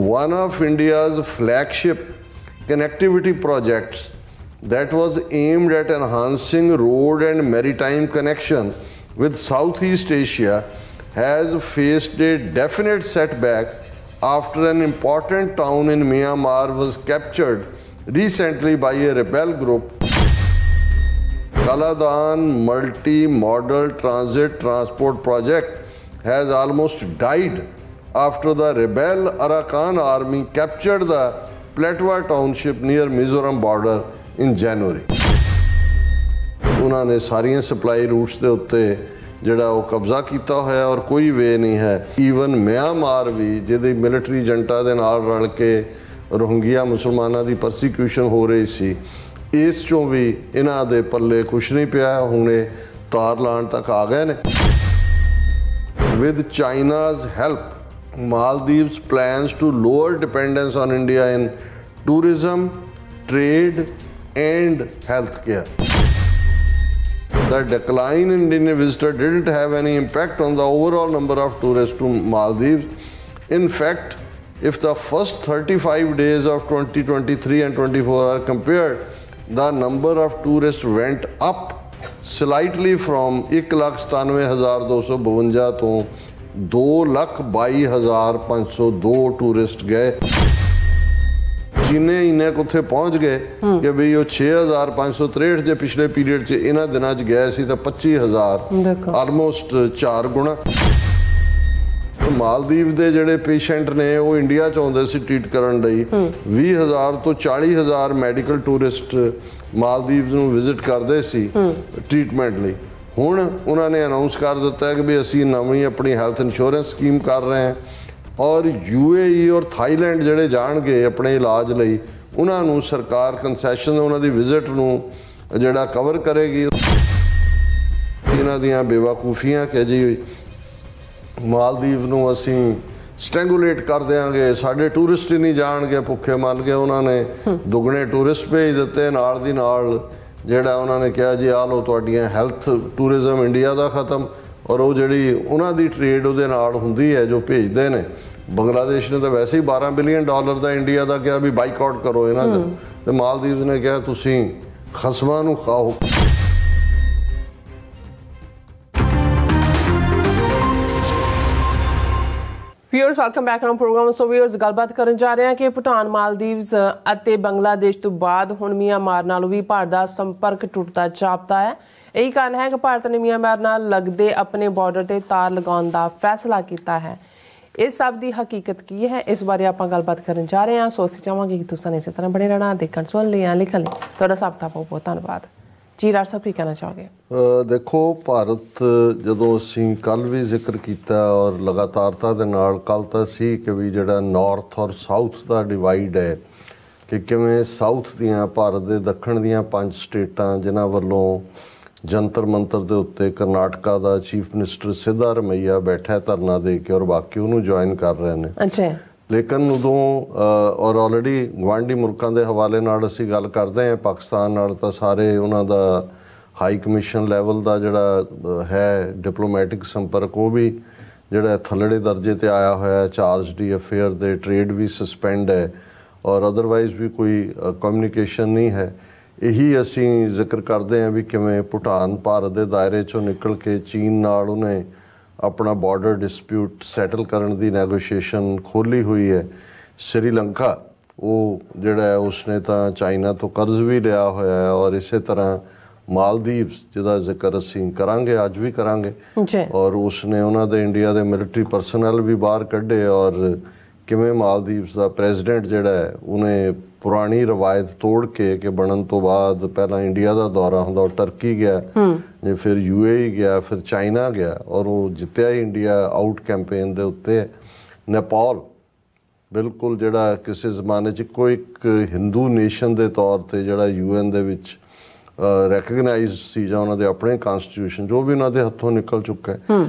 One of India's flagship connectivity projects that was aimed at enhancing road and maritime connection with Southeast Asia has faced a definite setback after an important town in Myanmar was captured recently by a rebel group. Kaladan multi-modal transit transport project has almost died after the rebel Arakan army captured the Platwa township near Mizoram border in January. उन्होंने सारियां supply roots के उत्ते ਜਿਹੜਾ ਉਹ ਕਬਜ਼ਾ ਕੀਤਾ ਹੋਇਆ ਔਰ ਕੋਈ ਵੇ ਨਹੀਂ ਹੈ। ਈਵਨ ਮਿਆਂਮਾਰ ਵੀ ਜਿਹਦੀ ਮਿਲਟਰੀ ਜੰਟਾ ਦੇ ਨਾਲ ਰਲ ਕੇ ਰੋਹਿੰਗਿਆ ਮੁਸਲਮਾਨਾਂ ਦੀ ਪਰਸੀਕਿਊਸ਼ਨ ਹੋ ਰਹੀ ਸੀ, ਇਸ ਚੋਂ ਵੀ ਇਹਨਾਂ ਦੇ ਪੱਲੇ ਕੁਛ ਨਹੀਂ ਪਿਆ। ਹੁਣ ਇਹ ਤਾਰ ਲਾਉਣ ਤੱਕ ਆ ਗਏ ਨੇ। With China's help, Maldives plans to lower dependence on India in tourism, trade and healthcare. The decline in Indian visitors didn't have any impact on the overall number of tourists to Maldives. In fact, if the first 35 days of 2023 and 24 are compared, the number of tourists went up slightly from 1,97,252 to 2,22,502 tourist गए। चीने इन्ने उत्थे पहुँच गए कि बई वो 6,563 जे पिछले period च इन्हां दिनां च गए सी तो 25,000 आलमोस्ट 4 गुणा। मालदीव के जिहड़े पेशेंट ने वो इंडिया च आउंदे सी ट्रीट करन लई 20,000 तो 40,000 मैडिकल टूरिस्ट मालदीव्स नूं विजिट करदे सी ट्रीटमेंट लई। हुण उन्होंने अनाउंस कर दिता है कि भी असी नवीं अपनी हैल्थ इंश्योरेंस स्कीम कर रहे हैं और UAE और थाईलैंड जिहड़े जाणगे अपने इलाज लई उन्हां नूं सरकार कंसैशन उन्हां दी विजिट नूं जिहड़ा कवर करेगी। इन्हां दीयां बेवकूफियां कि जी मालदीव नूं असी स्टैंगूलेट कर देंगे, साडे टूरिस्ट ही नहीं जाणगे, भुखे मर गए। उन्होंने दुगने टूरिस्ट भेज दिते, नाल दी नाल ਜਿਹੜਾ ਉਹਨਾਂ ਨੇ ਕਿਹਾ ਜੀ ਆ ਲਓ ਤੁਹਾਡੀਆਂ ਹੈਲਥ ਟੂਰਿਜ਼ਮ ਇੰਡੀਆ ਦਾ ਖਤਮ। ਔਰ ਉਹ ਜਿਹੜੀ ਉਹਨਾਂ ਦੀ ਟ੍ਰੇਡ ਉਹਦੇ ਨਾਲ ਹੁੰਦੀ ਹੈ ਜੋ ਭੇਜਦੇ ਨੇ। ਬੰਗਲਾਦੇਸ਼ ਨੇ ਤਾਂ ਵੈਸੇ ਹੀ $12 ਬਿਲੀਅਨ ਦਾ ਇੰਡੀਆ ਦਾ ਕਿਹਾ ਵੀ ਬਾਈਕਾਟ ਕਰੋ ਇਹਨਾਂ ਦਾ, ਤੇ ਮਾਲਦੀਵਜ਼ ਨੇ ਕਿਹਾ ਤੁਸੀਂ ਖਸਮਾਂ ਨੂੰ ਖਾਓ। Viewers welcome back on program. So viewers ਗੱਲਬਾਤ ਕਰਨ ਜਾ ਰਹੇ ਹਾਂ ਕਿ ਭੂਟਾਨ, ਮਾਲਦੀਵਜ਼ ਅਤੇ ਬੰਗਲਾਦੇਸ਼ ਤੋਂ ਬਾਅਦ ਹੁਣ ਮਿਆਂਮਾਰ ਨਾਲੋਂ ਵੀ ਭਾਰਤ ਦਾ ਸੰਪਰਕ ਟੁੱਟਦਾ ਜਾਪਦਾ ਹੈ। ਇਹੀ ਕਾਰਨ ਹੈ ਕਿ ਭਾਰਤ ਨੇ ਮਿਆਂਮਾਰ ਨਾਲ ਲੱਗਦੇ ਆਪਣੇ ਬਾਰਡਰ ਤੇ ਤਾਰ ਲਗਾਉਣ ਦਾ ਫੈਸਲਾ ਕੀਤਾ ਹੈ। ਇਸ ਸਭ ਦੀ ਹਕੀਕਤ ਕੀ ਹੈ, ਇਸ ਬਾਰੇ ਆਪਾਂ ਗੱਲਬਾਤ ਕਰਨ ਜਾ ਰਹੇ ਹਾਂ। ਸੋ ਅਸੀਂ ਚਾਹਾਂਗੇ ਕਿ ਤੁਸੀਂ ਇਸੇ ਤਰ੍ਹਾਂ ਬਣੇ ਰਹਿਣਾ, ਦੇਖਣ ਸੁਣਨ ਲਈ ਜਾਂ ਲਿਖਣ ਲਈ। ਤੁਹਾਡਾ ਸਭ ਦਾ ਬਹੁਤ ਬਹੁਤ ਧੰਨਵਾਦ ਜੀ। ਰਾਜ ਸਾਹਿਬ ਕੀ ਕਹਿਣਾ ਚਾਹੋਗੇ? देखो भारत ਜਦੋਂ ਅਸੀਂ ਕੱਲ੍ਹ ਵੀ ਜ਼ਿਕਰ ਕੀਤਾ ਔਰ ਲਗਾਤਾਰਤਾ ਦੇ ਨਾਲ ਕੱਲ੍ਹ ਤਾਂ ਸੀ ਕਿ ਵੀ ਜਿਹੜਾ ਨਾਰਥ ਔਰ ਸਾਊਥ ਦਾ ਡਿਵਾਈਡ ਹੈ ਕਿ ਕਿਵੇਂ ਸਾਊਥ ਦੀਆਂ ਭਾਰਤ ਦੇ ਦੱਖਣ ਦੀਆਂ 5 ਸਟੇਟਾਂ ਜਿਨ੍ਹਾਂ ਵੱਲੋਂ ਜੰਤਰ ਮੰਤਰ ਦੇ ਉੱਤੇ ਕਰਨਾਟਕਾ ਦਾ ਚੀਫ ਮਿਨਿਸਟਰ ਸਿੱਧਾ ਰਮਈਆ ਬੈਠਾ ਧਰਨਾ ਦੇ ਕੇ ਔਰ ਬਾਕੀ ਉਹਨੂੰ ਜੁਆਇਨ ਕਰ ਰਹੇ ਨੇ। ਅੱਛਾ। ਲੇਕਿਨ ਉਦੋਂ ਔਰ ਆਲਰੇਡੀ ਗੁਆਂਢੀ ਮੁਲਕਾਂ ਦੇ ਹਵਾਲੇ ਨਾਲ ਅਸੀਂ ਗੱਲ ਕਰਦੇ ਹਾਂ, ਪਾਕਿਸਤਾਨ ਨਾਲ ਤਾਂ ਸਾਰੇ ਉਹਨਾਂ ਦਾ ਹਾਈ ਕਮਿਸ਼ਨ ਲੈਵਲ ਦਾ ਜਿਹੜਾ ਹੈ ਡਿਪਲੋਮੈਟਿਕ ਸੰਪਰਕ ਉਹ ਵੀ ਜਿਹੜਾ ਥੱਲੜੇ ਦਰਜੇ 'ਤੇ ਆਇਆ ਹੋਇਆ। ਚਾਰਜ ਡੀ ਅਫੇਅਰ ਦੇ ਟ੍ਰੇਡ ਵੀ ਸਸਪੈਂਡ ਹੈ ਔਰ ਅਦਰਵਾਈਜ਼ ਵੀ ਕੋਈ ਕਮਿਊਨੀਕੇਸ਼ਨ ਨਹੀਂ ਹੈ। ਇਹੀ ਅਸੀਂ ਜ਼ਿਕਰ ਕਰਦੇ ਹਾਂ ਵੀ ਕਿਵੇਂ ਭੂਟਾਨ ਭਾਰਤ ਦੇ ਦਾਇਰੇ 'ਚੋਂ ਨਿਕਲ ਕੇ ਚੀਨ ਨਾਲ ਉਹਨੇ ਆਪਣਾ ਬਾਰਡਰ ਡਿਸਪਿਊਟ ਸੈਟਲ ਕਰਨ ਦੀ ਨੈਗੋਸ਼ੀਏਸ਼ਨ ਖੋਲ੍ਹੀ ਹੋਈ ਹੈ। ਸ਼੍ਰੀਲੰਕਾ ਉਹ ਜਿਹੜਾ ਹੈ ਉਸਨੇ ਤਾਂ ਚਾਈਨਾ ਤੋਂ ਕਰਜ਼ ਵੀ ਲਿਆ ਹੋਇਆ ਹੈ ਔਰ ਇਸੇ ਤਰ੍ਹਾਂ ਮਾਲਦੀਵਸ ਜਿਹਦਾ ਜ਼ਿਕਰ ਅਸੀਂ ਕਰਾਂਗੇ, ਅੱਜ ਵੀ ਕਰਾਂਗੇ। ਔਰ ਉਸਨੇ ਉਹਨਾਂ ਦੇ ਇੰਡੀਆ ਦੇ ਮਿਲਟਰੀ ਪਰਸਨਲ ਵੀ ਬਾਹਰ ਕੱਢੇ ਔਰ ਕਿਵੇਂ ਮਾਲਦੀਵਸ ਦਾ ਪ੍ਰੈਜ਼ੀਡੈਂਟ ਜਿਹੜਾ ਹੈ ਉਹਨੇ ਪੁਰਾਣੀ ਰਵਾਇਤ ਤੋੜ ਕੇ ਕਿ ਬਣਨ ਤੋਂ ਬਾਅਦ ਪਹਿਲਾਂ ਇੰਡੀਆ ਦਾ ਦੌਰਾ ਹੁੰਦਾ, ਉਹ ਟਰਕੀ ਗਿਆ, ਫਿਰ UAE ਗਿਆ, ਫਿਰ ਚਾਈਨਾ ਗਿਆ ਔਰ ਉਹ ਜਿੱਤਿਆ ਹੀ ਇੰਡੀਆ ਆਊਟ ਕੈਂਪੇਨ ਦੇ ਉੱਤੇ। ਨੇਪਾਲ ਬਿਲਕੁਲ ਜਿਹੜਾ ਕਿਸੇ ਜ਼ਮਾਨੇ 'ਚ ਇੱਕੋ ਇੱਕ ਹਿੰਦੂ ਨੇਸ਼ਨ ਦੇ ਤੌਰ 'ਤੇ ਜਿਹੜਾ UN ਦੇ ਵਿੱਚ ਰੈਕਗਨਾਈਜ਼ ਸੀ ਜਾਂ ਉਹਨਾਂ ਦੇ ਆਪਣੇ ਕਨਸਟੀਟਿਊਸ਼ਨ ਜੋ ਵੀ ਉਹਨਾਂ ਦੇ ਹੱਥੋਂ ਨਿਕਲ ਚੁੱਕਾ ਹੈ।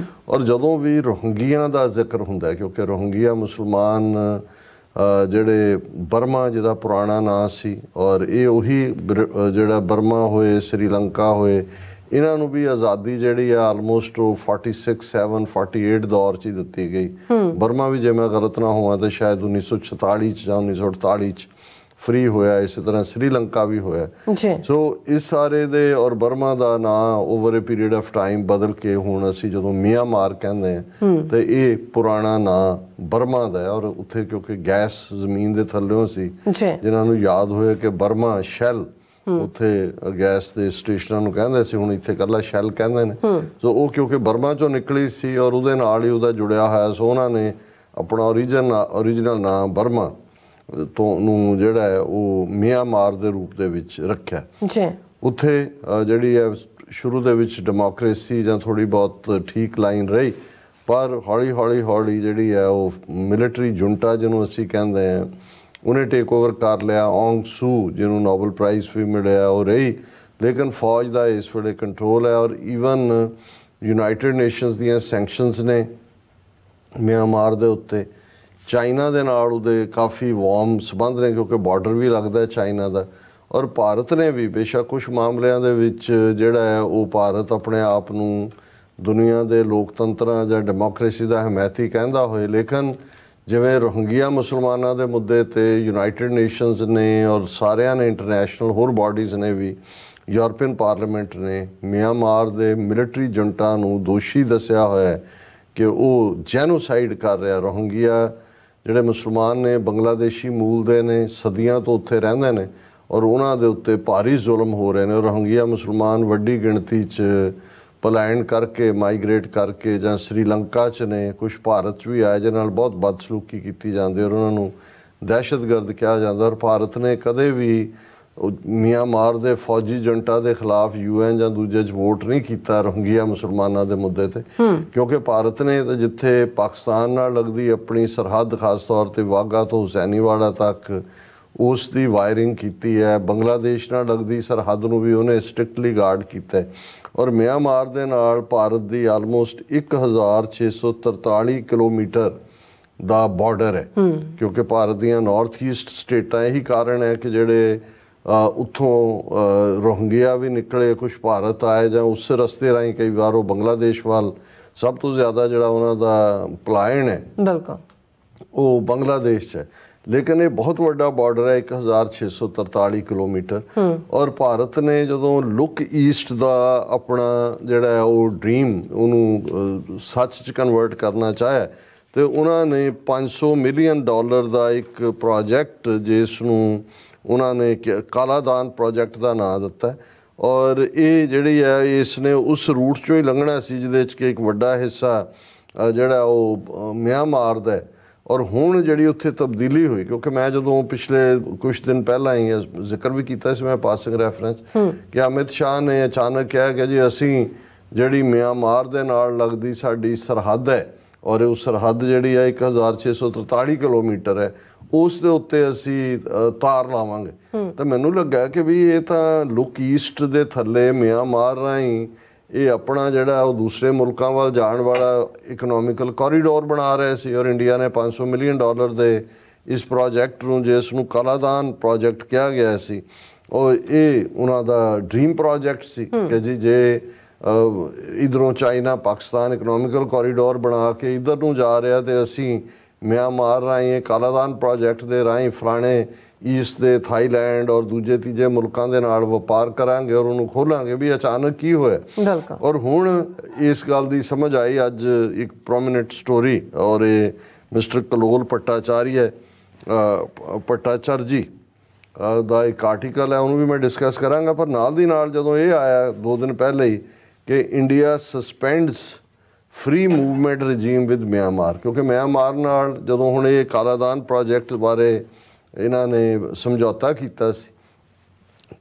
ਔਰ ਜਦੋਂ ਵੀ ਰੋਹਿੰਗੀਆਂ ਦਾ ਜ਼ਿਕਰ ਹੁੰਦਾ ਹੈ ਕਿਉਂਕਿ ਰੋਹਿੰਗੀਆ ਮੁਸਲਮਾਨ ਜਿਹੜੇ ਬਰਮਾ ਜਿਹਦਾ ਪੁਰਾਣਾ ਨਾਂ ਸੀ ਔਰ ਇਹ ਉਹੀ ਜਿਹੜਾ ਬਰਮਾ ਹੋਏ, ਸ਼੍ਰੀਲੰਕਾ ਹੋਏ, ਇਹਨਾਂ ਨੂੰ ਵੀ ਆਜ਼ਾਦੀ ਜਿਹੜੀ ਆ ਆਲਮੋਸਟ ਉਹ 46, 48 ਦੌਰ 'ਚ ਹੀ ਦਿੱਤੀ ਗਈ। ਬਰਮਾ ਵੀ ਜੇ ਮੈਂ ਗਲਤ ਨਾ ਹੋਵਾਂ ਤਾਂ ਸ਼ਾਇਦ 1946 'ਚ ਜਾਂ 1948 'ਚ ਫਰੀ ਹੋਇਆ। ਇਸੇ ਤਰ੍ਹਾਂ ਸ੍ਰੀਲੰਕਾ ਵੀ ਹੋਇਆ। ਸੋ ਇਸ ਸਾਰੇ ਦੇ ਔਰ ਬਰਮਾ ਦਾ ਨਾਂ over A period of time ਬਦਲ ਕੇ ਹੁਣ ਅਸੀਂ ਜਦੋਂ ਮਿਆਂਮਾਰ ਕਹਿੰਦੇ ਹਾਂ ਤੇ ਇਹ ਪੁਰਾਣਾ ਨਾਂ ਬਰਮਾ ਦਾ ਹੈ। ਔਰ ਉੱਥੇ ਕਿਉਂਕਿ ਗੈਸ ਜ਼ਮੀਨ ਦੇ ਥੱਲਿਓਂ ਸੀ, ਜਿਨ੍ਹਾਂ ਨੂੰ ਯਾਦ ਹੋਇਆ ਕਿ ਬਰਮਾ ਸ਼ੈਲ ਉੱਥੇ ਗੈਸ ਦੇ ਸਟੇਸ਼ਨਾਂ ਨੂੰ ਕਹਿੰਦੇ ਸੀ, ਹੁਣ ਇੱਥੇ ਇਕੱਲਾ ਸ਼ੈਲ ਕਹਿੰਦੇ ਨੇ। ਸੋ ਉਹ ਕਿਉਂਕਿ ਬਰਮਾ ਚੋਂ ਨਿਕਲੀ ਸੀ ਔਰ ਉਹਦੇ ਨਾਲ ਹੀ ਉਹਦਾ ਜੁੜਿਆ ਹੋਇਆ, ਸੋ ਉਹਨਾਂ ਨੇ ਆਪਣਾ ਓਰੀਜਨਲ ਨਾਂ ਬਰਮਾ ਤੋਂ ਨੂੰ ਜਿਹੜਾ ਹੈ ਉਹ ਮਿਆਂਮਾਰ ਦੇ ਰੂਪ ਦੇ ਵਿੱਚ ਰੱਖਿਆ। ਉੱਥੇ ਜਿਹੜੀ ਹੈ ਸ਼ੁਰੂ ਦੇ ਵਿੱਚ ਡੈਮੋਕ੍ਰੇਸੀ ਜਾਂ ਥੋੜ੍ਹੀ ਬਹੁਤ ਠੀਕ ਲਾਈਨ ਰਹੀ, ਪਰ ਹੌਲੀ ਜਿਹੜੀ ਹੈ ਉਹ ਮਿਲਟਰੀ ਜੁੰਟਾ ਜਿਹਨੂੰ ਅਸੀਂ ਕਹਿੰਦੇ ਹਾਂ ਉਹਨੇ ਟੇਕ ਓਵਰ ਕਰ ਲਿਆ। ਔਂਗ ਸੂ ਜਿਹਨੂੰ ਨੋਬਲ ਪ੍ਰਾਈਜ਼ ਵੀ ਮਿਲਿਆ ਉਹ ਰਹੀ, ਲੇਕਿਨ ਫੌਜ ਦਾ ਇਸ ਵੇਲੇ ਕੰਟਰੋਲ ਹੈ। ਔਰ ਈਵਨ ਯੂਨਾਈਟਿਡ ਨੇਸ਼ਨਸ ਦੀਆਂ ਸੈਂਕਸ਼ਨਸ ਨੇ ਮਿਆਂਮਾਰ ਦੇ ਉੱਤੇ। ਚਾਈਨਾ ਦੇ ਨਾਲ ਉਹਦੇ ਕਾਫੀ ਵਾਰਮ ਸੰਬੰਧ ਨੇ ਕਿਉਂਕਿ ਬਾਰਡਰ ਵੀ ਲੱਗਦਾ ਚਾਈਨਾ ਦਾ। ਔਰ ਭਾਰਤ ਨੇ ਵੀ ਬੇਸ਼ੱਕ ਕੁਛ ਮਾਮਲਿਆਂ ਦੇ ਵਿੱਚ ਜਿਹੜਾ ਹੈ ਉਹ ਭਾਰਤ ਆਪਣੇ ਆਪ ਨੂੰ ਦੁਨੀਆ ਦੇ ਲੋਕਤੰਤਰਾਂ ਜਾਂ ਡੈਮੋਕ੍ਰੇਸੀ ਦਾ ਹਮਾਇਤੀ ਕਹਿੰਦਾ ਹੋਏ, ਲੇਕਿਨ ਜਿਵੇਂ ਰੋਹਿੰਗਿਆ ਮੁਸਲਮਾਨਾਂ ਦੇ ਮੁੱਦੇ 'ਤੇ ਯੂਨਾਈਟਿਡ ਨੇਸ਼ਨਸ ਨੇ ਔਰ ਸਾਰਿਆਂ ਨੇ ਇੰਟਰਨੈਸ਼ਨਲ ਹੋਰ ਬਾਡੀਜ਼ ਨੇ ਵੀ, ਯੂਰਪੀਅਨ ਪਾਰਲੀਮੈਂਟ ਨੇ ਮਿਆਂਮਾਰ ਦੇ ਮਿਲਟਰੀ ਜੰਟਾਂ ਨੂੰ ਦੋਸ਼ੀ ਦੱਸਿਆ ਹੋਇਆ ਕਿ ਉਹ ਜੈਨੋਸਾਈਡ ਕਰ ਰਿਹਾ। ਰੋਹਿੰਗਿਆ ਜਿਹੜੇ ਮੁਸਲਮਾਨ ਨੇ ਬੰਗਲਾਦੇਸ਼ੀ ਮੂਲ ਦੇ ਨੇ, ਸਦੀਆਂ ਤੋਂ ਉੱਥੇ ਰਹਿੰਦੇ ਨੇ ਔਰ ਉਹਨਾਂ ਦੇ ਉੱਤੇ ਭਾਰੀ ਜ਼ੁਲਮ ਹੋ ਰਹੇ ਨੇ। ਰੋਹਿੰਗਿਆ ਮੁਸਲਮਾਨ ਵੱਡੀ ਗਿਣਤੀ 'ਚ ਪਲਾਇਨ ਕਰਕੇ ਮਾਈਗ੍ਰੇਟ ਕਰਕੇ ਜਾਂ ਸ੍ਰੀਲੰਕਾ 'ਚ ਨੇ, ਕੁਛ ਭਾਰਤ 'ਚ ਵੀ ਆਏ ਜਿਹਨਾਂ ਨਾਲ ਬਹੁਤ ਬਦਸਲੂਕੀ ਕੀਤੀ ਜਾਂਦੀ ਔਰ ਉਹਨਾਂ ਨੂੰ ਦਹਿਸ਼ਤਗਰਦ ਕਿਹਾ ਜਾਂਦਾ। ਔਰ ਭਾਰਤ ਨੇ ਕਦੇ ਵੀ ਮਿਆਂਮਾਰ ਦੇ ਫੌਜੀ ਜੰਟਾਂ ਦੇ ਖਿਲਾਫ UN ਜਾਂ ਦੂਜੇ 'ਚ ਵੋਟ ਨਹੀਂ ਕੀਤਾ ਰੋਹਿੰਗਿਆ ਮੁਸਲਮਾਨਾਂ ਦੇ ਮੁੱਦੇ 'ਤੇ, ਕਿਉਂਕਿ ਭਾਰਤ ਨੇ ਤਾਂ ਜਿੱਥੇ ਪਾਕਿਸਤਾਨ ਨਾਲ ਲੱਗਦੀ ਆਪਣੀ ਸਰਹੱਦ ਖਾਸ ਤੌਰ 'ਤੇ ਵਾਹਗਾ ਤੋਂ ਹੁਸੈਨੀਵਾਲਾ ਤੱਕ ਉਸ ਦੀ ਵਾਇਰਿੰਗ ਕੀਤੀ ਹੈ। ਬੰਗਲਾਦੇਸ਼ ਨਾਲ ਲੱਗਦੀ ਸਰਹੱਦ ਨੂੰ ਵੀ ਉਹਨੇ ਸਟ੍ਰਿਕਟਲੀ ਗਾਰਡ ਕੀਤਾ। ਔਰ ਮਿਆਂਮਾਰ ਦੇ ਨਾਲ ਭਾਰਤ ਦੀ ਆਲਮੋਸਟ 1643 ਕਿਲੋਮੀਟਰ ਦਾ ਬਾਰਡਰ ਹੈ, ਕਿਉਂਕਿ ਭਾਰਤ ਦੀਆਂ ਨਾਰਥ ਈਸਟ ਸਟੇਟਾਂ ਇਹੀ ਕਾਰਨ ਹੈ ਕਿ ਜਿਹੜੇ ਉੱਥੋਂ ਰੋਹਿੰਗਿਆ ਵੀ ਨਿਕਲੇ, ਕੁਛ ਭਾਰਤ ਆਏ ਜਾਂ ਉਸ ਰਸਤੇ ਰਾਹੀਂ ਕਈ ਵਾਰ ਉਹ ਬੰਗਲਾਦੇਸ਼ ਵੱਲ ਸਭ ਤੋਂ ਜ਼ਿਆਦਾ ਜਿਹੜਾ ਉਹਨਾਂ ਦਾ ਪਲਾਇਨ ਹੈ ਬਿਲਕੁਲ ਉਹ ਬੰਗਲਾਦੇਸ਼ 'ਚ ਹੈ। ਲੇਕਿਨ ਇਹ ਬਹੁਤ ਵੱਡਾ ਬਾਰਡਰ ਹੈ 1643 ਕਿਲੋਮੀਟਰ। ਔਰ ਭਾਰਤ ਨੇ ਜਦੋਂ ਲੁੱਕ ਈਸਟ ਦਾ ਆਪਣਾ ਜਿਹੜਾ ਉਹ ਡ੍ਰੀਮ ਉਹਨੂੰ ਸੱਚ 'ਚ ਕਨਵਰਟ ਕਰਨਾ ਚਾਹਿਆ ਤੇ ਉਹਨਾਂ ਨੇ $500 ਮਿਲੀਅਨ ਦਾ ਇੱਕ ਪ੍ਰੋਜੈਕਟ ਜਿਸ ਨੂੰ ਉਹਨਾਂ ਨੇ ਕਾਲਾਦਾਨ ਪ੍ਰੋਜੈਕਟ ਦਾ ਨਾਂ ਦਿੱਤਾ। ਔਰ ਇਹ ਜਿਹੜੀ ਹੈ ਇਸ ਨੇ ਉਸ ਰੂਟ 'ਚੋਂ ਹੀ ਲੰਘਣਾ ਸੀ ਜਿਹਦੇ 'ਚ ਕਿ ਇੱਕ ਵੱਡਾ ਹਿੱਸਾ ਜਿਹੜਾ ਉਹ ਮਿਆਂਮਾਰ ਦਾ। ਔਰ ਹੁਣ ਜਿਹੜੀ ਉੱਥੇ ਤਬਦੀਲੀ ਹੋਈ, ਕਿਉਂਕਿ ਮੈਂ ਜਦੋਂ ਪਿਛਲੇ ਕੁਛ ਦਿਨ ਪਹਿਲਾਂ ਹੀ ਜ਼ਿਕਰ ਵੀ ਕੀਤਾ ਸੀ ਮੈਂ ਪਾਸਿੰਗ ਰੈਫਰੈਂਸ ਕਿ ਅਮਿਤ ਸ਼ਾਹ ਨੇ ਅਚਾਨਕ ਕਿਹਾ ਕਿ ਜੀ ਅਸੀਂ ਜਿਹੜੀ ਮਿਆਂਮਾਰ ਦੇ ਨਾਲ ਲੱਗਦੀ ਸਾਡੀ ਸਰਹੱਦ ਹੈ ਔਰ ਉਹ ਸਰਹੱਦ ਜਿਹੜੀ ਹੈ 1643 ਕਿਲੋਮੀਟਰ ਹੈ, ਉਸ ਦੇ ਉੱਤੇ ਅਸੀਂ ਤਾਰ ਲਾਵਾਂਗੇ। ਤਾਂ ਮੈਨੂੰ ਲੱਗਾ ਕਿ ਵੀ ਇਹ ਤਾਂ ਲੁੱਕ ਈਸਟ ਦੇ ਥੱਲੇ ਮਿਆਂਮਾਰ ਰਾਹੀਂ ਇਹ ਆਪਣਾ ਜਿਹੜਾ ਉਹ ਦੂਸਰੇ ਮੁਲਕਾਂ ਵੱਲ ਜਾਣ ਵਾਲਾ ਇਕਨੋਮਿਕਲ ਕੋਰੀਡੋਰ ਬਣਾ ਰਹੇ ਸੀ। ਔਰ ਇੰਡੀਆ ਨੇ $500 ਮਿਲੀਅਨ ਦੇ ਇਸ ਪ੍ਰੋਜੈਕਟ ਨੂੰ, ਜਿਸ ਨੂੰ ਕਾਲਾਦਾਨ ਪ੍ਰੋਜੈਕਟ ਕਿਹਾ ਗਿਆ ਸੀ, ਉਹ ਇਹ ਉਹਨਾਂ ਦਾ ਡ੍ਰੀਮ ਪ੍ਰੋਜੈਕਟ ਸੀ ਕਿ ਜੀ ਜੇ ਇੱਧਰੋਂ ਚਾਈਨਾ ਪਾਕਿਸਤਾਨ ਇਕਨੋਮਿਕਲ ਕੋਰੀਡੋਰ ਬਣਾ ਕੇ ਇੱਧਰ ਨੂੰ ਜਾ ਰਿਹਾ ਤੇ ਅਸੀਂ ਮਿਆਂਮਾਰ ਰਾਹੀਂ ਇਹ ਕਾਲਾਦਾਨ ਪ੍ਰੋਜੈਕਟ ਦੇ ਰਾਹੀਂ ਫਲਾਣੇ ਈਸਟ ਦੇ ਥਾਈਲੈਂਡ ਔਰ ਦੂਜੇ ਤੀਜੇ ਮੁਲਕਾਂ ਦੇ ਨਾਲ ਵਪਾਰ ਕਰਾਂਗੇ ਔਰ ਉਹਨੂੰ ਖੋਲਾਂਗੇ। ਵੀ ਅਚਾਨਕ ਕੀ ਹੋਇਆ ਔਰ ਹੁਣ ਇਸ ਗੱਲ ਦੀ ਸਮਝ ਆਈ। ਅੱਜ ਇੱਕ ਪ੍ਰੋਮੀਨੈਂਟ ਸਟੋਰੀ ਔਰ ਇਹ ਮਿਸਟਰ ਕਲੋਲ ਭੱਟਾਚਾਰਜੀ ਦਾ ਇੱਕ ਆਰਟੀਕਲ ਹੈ, ਉਹਨੂੰ ਵੀ ਮੈਂ ਡਿਸਕਸ ਕਰਾਂਗਾ। ਪਰ ਨਾਲ ਦੀ ਨਾਲ ਜਦੋਂ ਇਹ ਆਇਆ 2 ਦਿਨ ਪਹਿਲੇ ਹੀ ਕਿ India suspends free movement regime with Myanmar, ਕਿਉਂਕਿ ਮਿਆਂਮਾਰ ਨਾਲ ਜਦੋਂ ਹੁਣ ਇਹ ਕਾਲਾਦਾਨ ਪ੍ਰੋਜੈਕਟ ਬਾਰੇ ਇਹਨਾਂ ਨੇ ਸਮਝੌਤਾ ਕੀਤਾ ਸੀ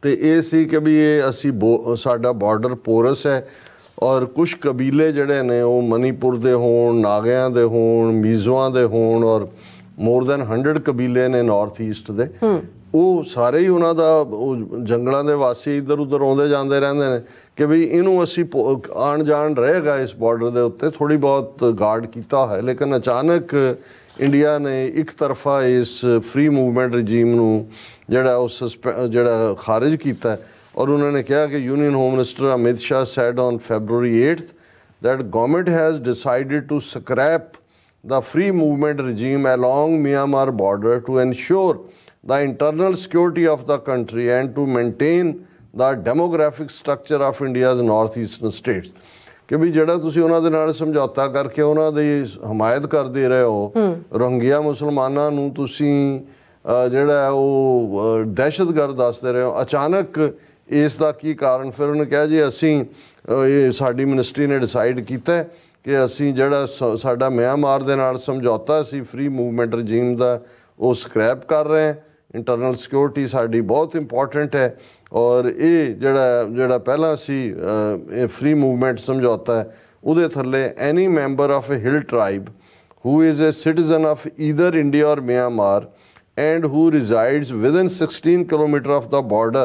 ਤੇ ਇਹ ਸੀ ਕਿ ਵੀ ਇਹ ਅਸੀਂ ਸਾਡਾ ਬਾਰਡਰ ਪੋਰਸ ਹੈ ਔਰ ਕੁਛ ਕਬੀਲੇ ਜਿਹੜੇ ਨੇ ਉਹ ਮਨੀਪੁਰ ਦੇ ਹੋਣ, ਨਾਗਿਆਂ ਦੇ ਹੋਣ, ਮੀਜ਼ੋਆਂ ਦੇ ਹੋਣ ਔਰ ਮੋਰ ਦੈਨ 100 ਕਬੀਲੇ ਨੇ ਨਾਰਥ ਈਸਟ ਦੇ, ਉਹ ਸਾਰੇ ਹੀ ਉਹਨਾਂ ਦਾ ਉਹ ਜੰਗਲਾਂ ਦੇ ਵਾਸੀ ਇੱਧਰ ਉੱਧਰ ਆਉਂਦੇ ਜਾਂਦੇ ਰਹਿੰਦੇ ਨੇ ਕਿ ਵੀ ਇਹਨੂੰ ਅਸੀਂ ਆਉਣ ਜਾਣ ਰਹੇਗਾ ਇਸ ਬਾਰਡਰ ਦੇ ਉੱਤੇ, ਥੋੜ੍ਹੀ ਬਹੁਤ ਗਾਰਡ ਕੀਤਾ ਹੈ। ਲੇਕਿਨ ਅਚਾਨਕ ਇੰਡੀਆ ਨੇ ਇੱਕ ਤਰਫਾ ਇਸ ਫ੍ਰੀ ਮੂਵਮੈਂਟ ਰਜੀਮ ਨੂੰ ਜਿਹੜਾ ਉਹ ਜਿਹੜਾ ਖਾਰਿਜ ਕੀਤਾ और उन्होंने कहा कि union home minister Amit Shah said on February 8th that government has decided to scrap the free movement regime along Myanmar border to ensure the internal security of the country and to maintain the demographic structure of India's northeastern states. ਕਿ ਵੀ ਜਿਹੜਾ ਤੁਸੀਂ ਉਹਨਾਂ ਦੇ ਨਾਲ ਸਮਝੌਤਾ ਕਰਕੇ ਉਹਨਾਂ ਦੀ ਹਮਾਇਤ ਕਰਦੇ ਰਹੇ ਹੋ, ਰੋਹਿੰਗਿਆ ਮੁਸਲਮਾਨਾਂ ਨੂੰ ਤੁਸੀਂ ਜਿਹੜਾ ਉਹ ਦਹਿਸ਼ਤਗਰਦ ਦੱਸਦੇ ਰਹੇ ਹੋ, ਅਚਾਨਕ ਇਸ ਦਾ ਕੀ ਕਾਰਨ? ਫਿਰ ਉਹਨੇ ਕਿਹਾ ਜੀ ਅਸੀਂ ਇਹ ਸਾਡੀ ਮਿਨਿਸਟਰੀ ਨੇ ਡਿਸਾਈਡ ਕੀਤਾ ਕਿ ਅਸੀਂ ਜਿਹੜਾ ਸਾਡਾ ਮਿਆਂਮਾਰ ਦੇ ਨਾਲ ਸਮਝੌਤਾ ਸੀ ਫ੍ਰੀ ਮੂਵਮੈਂਟ ਰਜੀਮ ਦਾ, ਉਹ ਸਕ੍ਰੈਪ ਕਰ ਰਹੇ ਹਾਂ। ਇੰਟਰਨਲ ਸਿਕਿਉਰਿਟੀ ਸਾਡੀ ਬਹੁਤ ਇੰਪੋਰਟੈਂਟ ਹੈ ਔਰ ਇਹ ਜਿਹੜਾ ਪਹਿਲਾਂ ਸੀ ਇਹ ਫ੍ਰੀ ਮੂਵਮੈਂਟ ਸਮਝੌਤਾ ਹੈ, ਉਹਦੇ ਥੱਲੇ any member of a hill tribe who is a citizen of either India or Myanmar and who resides within 16 kilometers of the border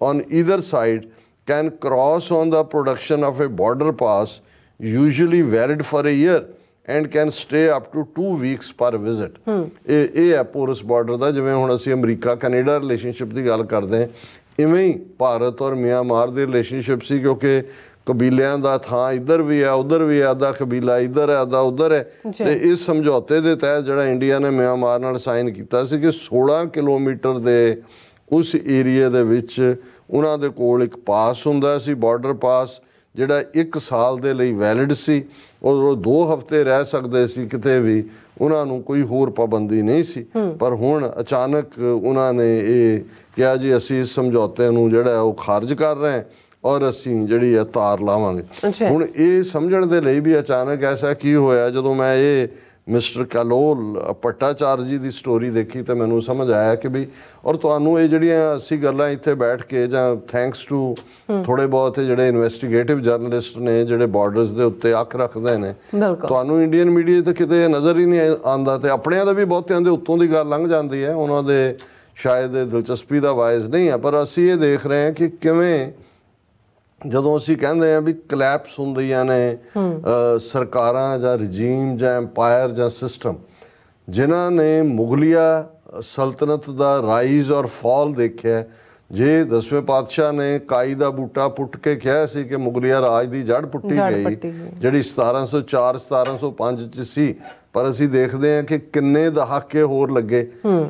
on either side can cross on the production of a border pass usually valid for a year and can stay up to 2 weeks per visit. ਇਹ ਹੈ ਪੋਰਸ border ਦਾ। ਜਿਵੇਂ ਹੁਣ ਅਸੀਂ America Canada relationship ਦੀ ਗੱਲ ਕਰਦੇ ਹਾਂ, ਇਵੇਂ ਹੀ ਭਾਰਤ ਔਰ ਮਿਆਂਮਾਰ ਦੀ ਰਿਲੇਸ਼ਨਸ਼ਿਪ ਸੀ, ਕਿਉਂਕਿ ਕਬੀਲਿਆਂ ਦਾ ਥਾਂ ਇੱਧਰ ਵੀ ਹੈ ਉੱਧਰ ਵੀ ਹੈ, ਅੱਧਾ ਕਬੀਲਾ ਇੱਧਰ ਹੈ ਅੱਧਾ ਉੱਧਰ ਹੈ। ਤੇ ਇਸ ਸਮਝੌਤੇ ਦੇ ਤਹਿਤ ਜਿਹੜਾ ਇੰਡੀਆ ਨੇ ਮਿਆਂਮਾਰ ਨਾਲ ਸਾਈਨ ਕੀਤਾ ਸੀ ਕਿ 16 ਕਿਲੋਮੀਟਰ ਦੇ ਉਸ ਏਰੀਏ ਦੇ ਵਿੱਚ ਉਹਨਾਂ ਦੇ ਕੋਲ ਇੱਕ ਪਾਸ ਹੁੰਦਾ ਸੀ, ਬਾਰਡਰ ਪਾਸ, ਜਿਹੜਾ 1 ਸਾਲ ਦੇ ਲਈ ਵੈਲਿਡ ਸੀ ਔਰ ਉਹ 2 ਹਫ਼ਤੇ ਰਹਿ ਸਕਦੇ ਸੀ ਕਿਤੇ ਵੀ, ਉਹਨਾਂ ਨੂੰ ਕੋਈ ਹੋਰ ਪਾਬੰਦੀ ਨਹੀਂ ਸੀ। ਪਰ ਹੁਣ ਅਚਾਨਕ ਉਹਨਾਂ ਨੇ ਇਹ ਕਿਹਾ ਜੀ ਅਸੀਂ ਇਸ ਸਮਝੌਤੇ ਨੂੰ ਜਿਹੜਾ ਉਹ ਖਾਰਜ ਕਰ ਰਹੇ ਹਾਂ ਔਰ ਅਸੀਂ ਜਿਹੜੀ ਹੈ ਤਾਰ ਲਾਵਾਂਗੇ। ਹੁਣ ਇਹ ਸਮਝਣ ਦੇ ਲਈ ਵੀ ਅਚਾਨਕ ਐਸਾ ਕੀ ਹੋਇਆ, ਜਦੋਂ ਮੈਂ ਇਹ ਮਿਸਟਰ ਕਲੋਲ ਭੱਟਾਚਾਰ ਜੀ ਦੀ ਸਟੋਰੀ ਦੇਖੀ ਤਾਂ ਮੈਨੂੰ ਸਮਝ ਆਇਆ ਕਿ ਵੀ ਔਰ ਤੁਹਾਨੂੰ ਇਹ ਜਿਹੜੀਆਂ ਅਸੀਂ ਗੱਲਾਂ ਇੱਥੇ ਬੈਠ ਕੇ ਜਾਂ ਥੈਂਕਸ ਟੂ ਥੋੜ੍ਹੇ ਬਹੁਤ ਜਿਹੜੇ ਇਨਵੈਸਟੀਗੇਟਿਵ ਜਰਨਲਿਸਟ ਨੇ ਜਿਹੜੇ ਬਾਰਡਰਸ ਦੇ ਉੱਤੇ ਅੱਖ ਰੱਖਦੇ ਨੇ, ਤੁਹਾਨੂੰ ਇੰਡੀਅਨ ਮੀਡੀਆ ਤਾਂ ਕਿਤੇ ਨਜ਼ਰ ਹੀ ਨਹੀਂ ਆਉਂਦਾ ਤੇ ਆਪਣਿਆਂ ਦਾ ਵੀ ਬਹੁਤਿਆਂ ਦੇ ਉੱਤੋਂ ਦੀ ਗੱਲ ਲੰਘ ਜਾਂਦੀ ਹੈ, ਉਹਨਾਂ ਦੇ ਸ਼ਾਇਦ ਦਿਲਚਸਪੀ ਦਾ ਵਾਇਸ ਨਹੀਂ ਹੈ। ਪਰ ਅਸੀਂ ਇਹ ਦੇਖ ਰਹੇ ਹਾਂ ਕਿ ਕਿਵੇਂ ਜਦੋਂ ਅਸੀਂ ਕਹਿੰਦੇ ਹਾਂ ਵੀ ਕਲੈਪਸ ਹੁੰਦੀਆਂ ਨੇ ਸਰਕਾਰਾਂ ਜਾਂ ਰਜੀਮ ਜਾਂ ਐਮਪਾਇਰ ਜਾਂ ਸਿਸਟਮ, ਜਿਨ੍ਹਾਂ ਨੇ ਮੁਗਲਿਆ ਸਲਤਨਤ ਦਾ ਰਾਈਜ਼ ਔਰ ਫਾਲ ਦੇਖਿਆ, ਜੇ 10ਵੇਂ ਪਾਤਸ਼ਾਹ ਨੇ ਕਾਈ ਦਾ ਬੂਟਾ ਪੁੱਟ ਕੇ ਕਿਹਾ ਸੀ ਕਿ ਮੁਗਲਿਆ ਰਾਜ ਦੀ ਜੜ ਪੁੱਟੀ ਗਈ, ਜਿਹੜੀ 1704 1705 ਚ ਸੀ, ਪਰ ਅਸੀਂ ਦੇਖਦੇ ਹਾਂ ਕਿ ਕਿੰਨੇ ਦਹਾਕੇ ਹੋਰ ਲੱਗੇ।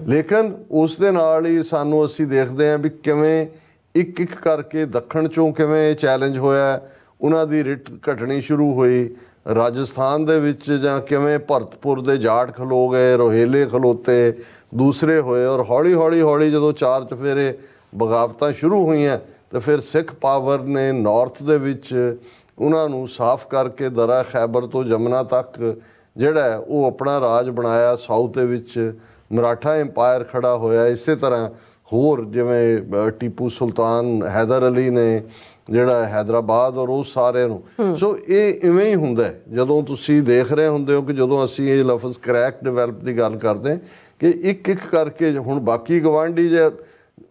ਲੇਕਿਨ ਉਸ ਦੇ ਨਾਲ ਹੀ ਸਾਨੂੰ ਅਸੀਂ ਦੇਖਦੇ ਹਾਂ ਵੀ ਕਿਵੇਂ ਇੱਕ ਇੱਕ ਕਰਕੇ ਦੱਖਣ ਚੋਂ ਕਿਵੇਂ ਇਹ ਚੈਲੰਜ ਹੋਇਆ, ਉਹਨਾਂ ਦੀ ਰਿਟ ਘਟਣੀ ਸ਼ੁਰੂ ਹੋਈ ਰਾਜਸਥਾਨ ਦੇ ਵਿੱਚ, ਜਾਂ ਕਿਵੇਂ ਭਰਤਪੁਰ ਦੇ ਜਾਟ ਖਲੋ ਗਏ, ਰੋਹੇਲੇ ਖਲੋਤੇ, ਦੂਸਰੇ ਹੋਏ ਔਰ ਹੌਲੀ ਜਦੋਂ 4 ਚਫੇਰੇ ਬਗਾਵਤਾਂ ਸ਼ੁਰੂ ਹੋਈਆਂ ਤਾਂ ਫਿਰ ਸਿੱਖ ਪਾਵਰ ਨੇ ਨਾਰਥ ਦੇ ਵਿੱਚ ਉਹਨਾਂ ਨੂੰ ਸਾਫ਼ ਕਰਕੇ ਦਰਾ ਖੈਬਰ ਤੋਂ ਜਮਨਾ ਤੱਕ ਜਿਹੜਾ ਉਹ ਆਪਣਾ ਰਾਜ ਬਣਾਇਆ। ਸਾਊਥ ਦੇ ਵਿੱਚ ਮਰਾਠਾ ਐਮਪਾਇਰ ਖੜਾ ਹੋਇਆ। ਇਸੇ ਤਰ੍ਹਾਂ ਹੋਰ ਜਿਵੇਂ ਟੀਪੂ ਸੁਲਤਾਨ ਹੈਦਰ ਅਲੀ ਨੇ ਜਿਹੜਾ ਹੈਦਰਾਬਾਦ ਔਰ ਉਹ ਸਾਰਿਆਂ ਨੂੰ। ਸੋ ਇਹ ਇਵੇਂ ਹੀ ਹੁੰਦਾ ਜਦੋਂ ਤੁਸੀਂ ਦੇਖ ਰਹੇ ਹੁੰਦੇ ਹੋ ਕਿ ਜਦੋਂ ਅਸੀਂ ਇਹ ਲਫ਼ਜ਼ ਕਰੈਕ ਡਿਵੈਲਪ ਦੀ ਗੱਲ ਕਰਦੇ ਕਿ ਇੱਕ ਇੱਕ ਕਰਕੇ ਹੁਣ ਬਾਕੀ ਗਵਾਂਢੀ ਜੇ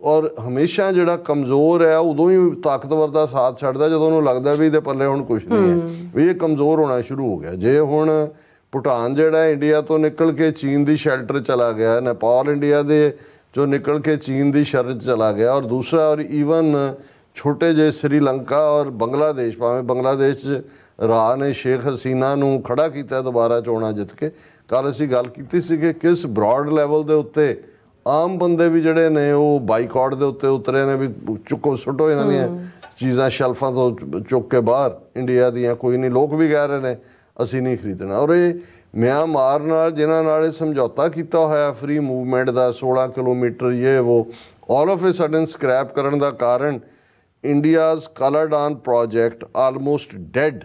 ਔਰ ਹਮੇਸ਼ਾ ਜਿਹੜਾ ਕਮਜ਼ੋਰ ਹੈ ਉਦੋਂ ਹੀ ਤਾਕਤਵਰ ਦਾ ਸਾਥ ਛੱਡਦਾ ਜਦੋਂ ਉਹਨੂੰ ਲੱਗਦਾ ਵੀ ਇਹਦੇ ਪੱਲੇ ਹੁਣ ਕੁਛ ਨਹੀਂ ਹੈ, ਵੀ ਇਹ ਕਮਜ਼ੋਰ ਹੋਣਾ ਸ਼ੁਰੂ ਹੋ ਗਿਆ। ਜੇ ਹੁਣ ਭੂਟਾਨ ਜਿਹੜਾ ਇੰਡੀਆ ਤੋਂ ਨਿਕਲ ਕੇ ਚੀਨ ਦੀ ਸ਼ੈਲਟਰ ਚਲਾ ਗਿਆ, ਨੇਪਾਲ ਇੰਡੀਆ ਦੇ ਜੋ ਨਿਕਲ ਕੇ ਚੀਨ ਦੀ ਸ਼ਰਨ ਚਲਾ ਗਿਆ, ਔਰ ਦੂਸਰਾ ਔਰ ਈਵਨ ਛੋਟੇ ਜਿਹੇ ਸ੍ਰੀਲੰਕਾ ਔਰ ਬੰਗਲਾਦੇਸ਼, ਭਾਵੇਂ ਬੰਗਲਾਦੇਸ਼ 'ਚ ਰਾਹ ਨੇ ਸ਼ੇਖ ਹਸੀਨਾ ਨੂੰ ਖੜਾ ਕੀਤਾ ਦੁਬਾਰਾ ਚੋਣਾਂ ਜਿੱਤ ਕੇ। ਕੱਲ੍ਹ ਅਸੀਂ ਗੱਲ ਕੀਤੀ ਸੀ ਕਿ ਕਿਸ ਬ੍ਰੌਡ ਲੈਵਲ ਦੇ ਉੱਤੇ ਆਮ ਬੰਦੇ ਵੀ ਜਿਹੜੇ ਨੇ ਉਹ ਬਾਈਕਾਟ ਦੇ ਉੱਤੇ ਉਤਰੇ ਨੇ ਵੀ ਚੁੱਕੋ ਸੁੱਟੋ ਇਹਨਾਂ ਦੀਆਂ ਚੀਜ਼ਾਂ ਸ਼ੈਲਫਾਂ ਤੋਂ ਚੁੱਕ ਕੇ ਬਾਹਰ ਇੰਡੀਆ ਦੀਆਂ, ਕੋਈ ਨਹੀਂ। ਲੋਕ ਵੀ ਕਹਿ ਰਹੇ ਨੇ ਅਸੀਂ ਨਹੀਂ ਖਰੀਦਣਾ। ਔਰ ਇਹ ਮਿਆਂਮਾਰ ਨਾਲ ਜਿਨ੍ਹਾਂ ਨਾਲ ਇਹ ਸਮਝੌਤਾ ਕੀਤਾ ਹੋਇਆ ਫ੍ਰੀ ਮੂਵਮੈਂਟ ਦਾ 16 ਕਿਲੋਮੀਟਰ ਇਹ ਉਹ all of a sudden scrap ਕਰਨ ਦਾ ਕਾਰਨ India's Kaladan project almost dead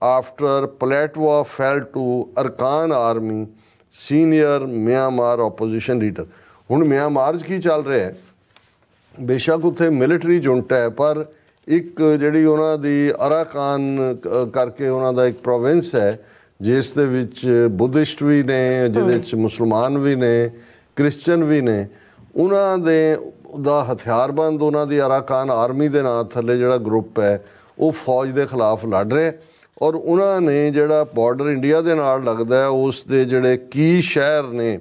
after Paletwa fall to Arakan Army senior Myanmar opposition leader. ਹੁਣ ਮਿਆਂਮਾਰ 'ਚ ਕੀ ਚੱਲ ਰਿਹਾ ਹੈ, ਬੇਸ਼ੱਕ ਉੱਥੇ ਮਿਲਟਰੀ ਜੁੰਟ ਹੈ, ਪਰ ਇੱਕ ਜਿਹੜੀ ਉਹਨਾਂ ਦੀ ਅਰਾਕਾਨ ਕਰਕੇ ਉਹਨਾਂ ਦਾ ਇੱਕ ਪ੍ਰੋਵਿੰਸ ਹੈ ਜਿਸ ਦੇ ਵਿੱਚ ਬੁੱਧਿਸਟ ਵੀ ਨੇ, ਜਿਹਦੇ 'ਚ ਮੁਸਲਮਾਨ ਵੀ ਨੇ, ਕ੍ਰਿਸਚਨ ਵੀ ਨੇ। ਉਹਨਾਂ ਦੇ ਦਾ ਹਥਿਆਰਬੰਦ ਉਹਨਾਂ ਦੀ ਅਰਾਕਾਨ ਆਰਮੀ ਦੇ ਨਾਂ ਥੱਲੇ ਜਿਹੜਾ ਗਰੁੱਪ ਹੈ ਉਹ ਫੌਜ ਦੇ ਖਿਲਾਫ ਲੜ ਰਿਹਾ ਔਰ ਉਹਨਾਂ ਨੇ ਜਿਹੜਾ ਬਾਰਡਰ ਇੰਡੀਆ ਦੇ ਨਾਲ ਲੱਗਦਾ ਉਸ ਦੇ ਜਿਹੜੇ ਕੀ ਸ਼ਹਿਰ ਨੇ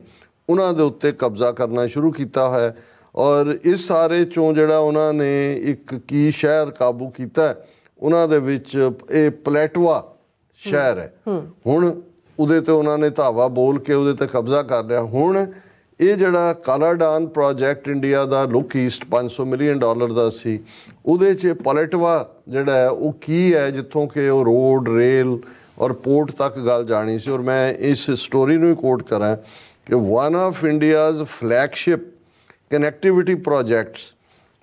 ਉਹਨਾਂ ਦੇ ਉੱਤੇ ਕਬਜ਼ਾ ਕਰਨਾ ਸ਼ੁਰੂ ਕੀਤਾ ਹੋਇਆ। ਔਰ ਇਸ ਸਾਰੇ ਚੋਂ ਜਿਹੜਾ ਉਹਨਾਂ ਨੇ ਇੱਕ ਕੀ ਸ਼ਹਿਰ ਕਾਬੂ ਕੀਤਾ, ਉਹਨਾਂ ਦੇ ਵਿੱਚ ਇਹ ਪਲੇਟਵਾ ਸ਼ਹਿਰ ਹੈ। ਹੁਣ ਉਹਦੇ ਤੇ ਉਹਨਾਂ ਨੇ ਧਾਵਾ ਬੋਲ ਕੇ ਉਹਦੇ ਤੇ ਕਬਜ਼ਾ ਕਰ ਲਿਆ। ਹੁਣ ਇਹ ਜਿਹੜਾ ਕਾਲਾਡਾਨ ਪ੍ਰੋਜੈਕਟ ਇੰਡੀਆ ਦਾ ਲੁੱਕ ਈਸਟ $500 ਮਿਲੀਅਨ ਦਾ ਸੀ, ਉਹਦੇ 'ਚ ਪਲੇਟਵਾ ਜਿਹੜਾ ਹੈ ਉਹ ਕੀ ਹੈ, ਜਿੱਥੋਂ ਕਿ ਉਹ ਰੋਡ ਰੇਲ ਔਰ ਪੋਰਟ ਤੱਕ ਗੱਲ ਜਾਣੀ ਸੀ। ਔਰ ਮੈਂ ਇਸ ਸਟੋਰੀ ਨੂੰ ਹੀ ਕੋਟ ਕਰਾਂ ਕਿ one of India's flagship connectivity projects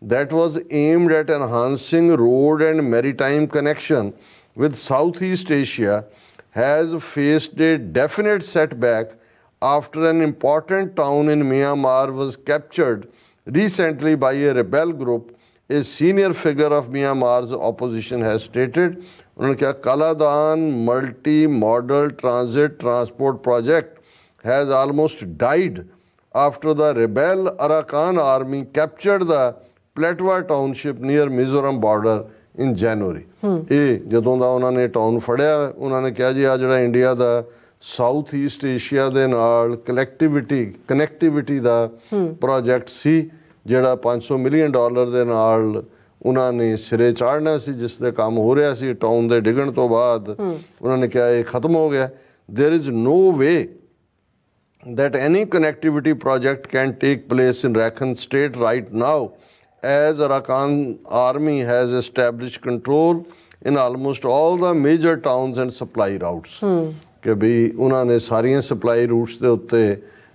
that was aimed at enhancing road and maritime connection with Southeast Asia has faced a definite setback after an important town in Myanmar was captured recently by a rebel group. A senior figure of Myanmar's opposition has stated, उन्होंने कहा Kaladan multi-modal transit transport project has almost died after the rebel Arakan army captured the Pletwa township near Mizoram border in January. ਇਹ ਜਦੋਂ ਦਾ ਉਹਨਾਂ ਨੇ town ਫੜਿਆ, ਉਹਨਾਂ ਨੇ ਕਿਹਾ ਜੀ ਆ ਜਿਹੜਾ ਇੰਡੀਆ ਦਾ ਸਾਊਥ ਈਸਟ ਏਸ਼ੀਆ ਦੇ ਨਾਲ ਕਨੈਕਟੀਵਿਟੀ ਦਾ ਪ੍ਰੋਜੈਕਟ ਸੀ, ਜਿਹੜਾ $500 ਮਿਲੀਅਨ ਦੇ ਨਾਲ ਉਹਨਾਂ ਨੇ ਸਿਰੇ ਚਾੜਨਾ ਸੀ, ਜਿਸ ਦੇ ਕੰਮ ਹੋ ਰਿਹਾ ਸੀ ਟਾਊਨ ਦੇ ਡਿੱਗਣ ਤੋਂ ਬਾਅਦ। ਉਹਨਾਂ ਨੇ ਕਿਹਾ ਇਹ ਖਤਮ ਹੋ ਗਿਆ। There is no way that any connectivity project can take place in Rakhine state right now, as Arakan army has established control in almost all the major towns and supply routes. कि भी उन्होंने सारियां supply roots के उत्ते